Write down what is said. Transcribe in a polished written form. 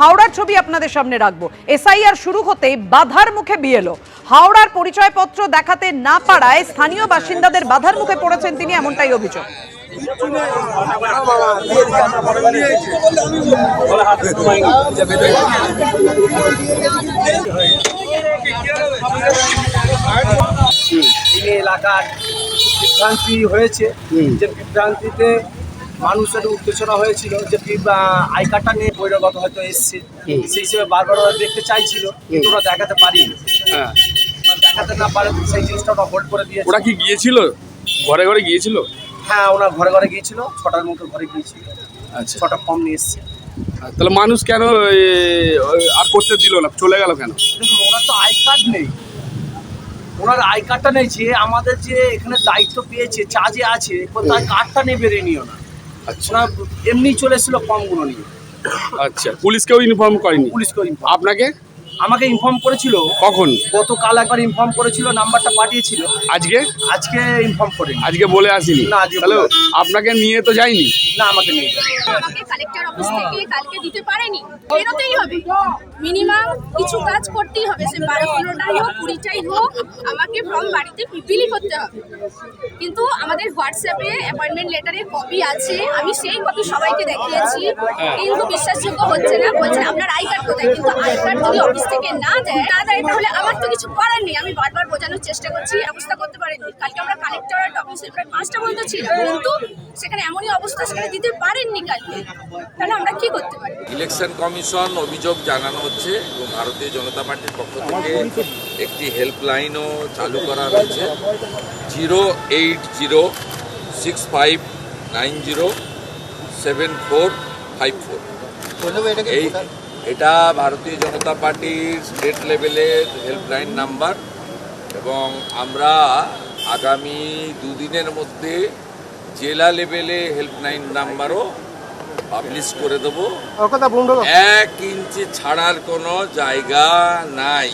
হাওড়ার ছবি আপনাদের সামনে রাখবো। এসআইআর শুরু হতেই বাধার মুখে বিএলও। হাওড়ার পরিচয়পত্র দেখাতে না পারায় স্থানীয় বাসিন্দাদের বাধার মুখে পড়েছেন তিনি, এমনটাই অভিযোগ। এলাকার বিভ্রান্তি হয়েছে, যে বিভ্রান্তিতে মানুষের উত্তেজনা হয়েছিল, যে আই কার্ডটা নিয়ে বহিরাগত হয়তো এসছে, সেই হিসেবে বারবার ওরা দেখতে চাইছিল, কিন্তু ওরা দেখাতে পারিনি। দেখাতে না পারে সেই জিনিসটা ওরা হোল্ড করে দিয়েছে। ওরা কি গিয়েছিল ঘরে ঘরে গিয়েছিল? হ্যাঁ, ওরা ঘরে ঘরে গিয়েছিল, 6টার মতো ঘরে গিয়েছিল। আচ্ছা, 6টা ফর্ম নিয়ে এসছে। তাহলে মানুষ কেন আর করতে দিল না, চলে গেল কেন? কিন্তু ওনার তো আই কার্ড নেই, ওনার আই কার্ডটা নেই। যে আমাদের যে এখানে দায়িত্ব পেয়েছে, চার্জে আছে, তার কার্ডটা নিয়ে বেরিয়ে নিও না। আচ্ছা, ওনার এমনি চলে এসেছিল ফর্মগুলো নিয়ে। আচ্ছা, পুলিশকেও ইনফর্ম করেনি? পুলিশকে আপনাকে? আমাকে ইনফর্ম করেছিল। কখন? গতকাল একবার ইনফর্ম করেছিল, নাম্বারটা পাঠিয়েছিল। আজকে? আজকে ইনফর্ম করেনি। আজকে বলে আসিনি? না, আজকে তাহলে বলে আসেনি। আপনাকে নিয়ে তো যায়নি? না, আমাকে নিয়ে যাবে। আমাকে কালেক্টর অফিস থেকে কালকে দিতে পারেনি, বেরোতেই হবে, মিনিমাম কিছু কাজ করতেই হবে, সে 12-15টাই হোক, 20টাই হোক, আমাকে ফর্ম বাড়িতে বিলি করতে হবে। কিন্তু আমাদের হোয়াটসঅ্যাপে অ্যাপয়েন্টমেন্ট লেটারের কপি আছে, আমি সেই কপি সবাইকে দেখিয়েছি, কিন্তু বিশ্বাসযোগ্য হচ্ছে না। বলছে আপনার আই কার্ড কোথায়? কিন্তু আই কার্ড যদি অফিস থেকে না দেয় তাহলে আমার তো কিছু করার নেই। আমি বারবার বোঝানোর চেষ্টা করছি, ব্যবস্থা করতে পারেনি। কালকে আমরা কালেক্টরের অফিসে প্রায় 5টা পর্যন্ত ছিলাম, কিন্তু সেখানে এমনই অবস্থা, সেখানে দিতে পারেননি কালকে। তাহলে আমরা কি করতে পারি? ইলেকশন কমিশন অভিযোগ জানানো হচ্ছে এবং ভারতীয় জনতা পার্টির পক্ষ থেকে একটি হেল্পলাইনও চালু করা হয়েছে, 08065907454। এটা ভারতীয় জনতা পার্টির স্টেট লেভেলের হেল্পলাইন নাম্বার এবং আমরা আগামী দুদিনের মধ্যে জেলা লেভেলে হেল্পলাইন নাম্বারও পাবলিশ করে দেবো। 1 ইঞ্চি ছাড়ার কোনো জায়গা নাই।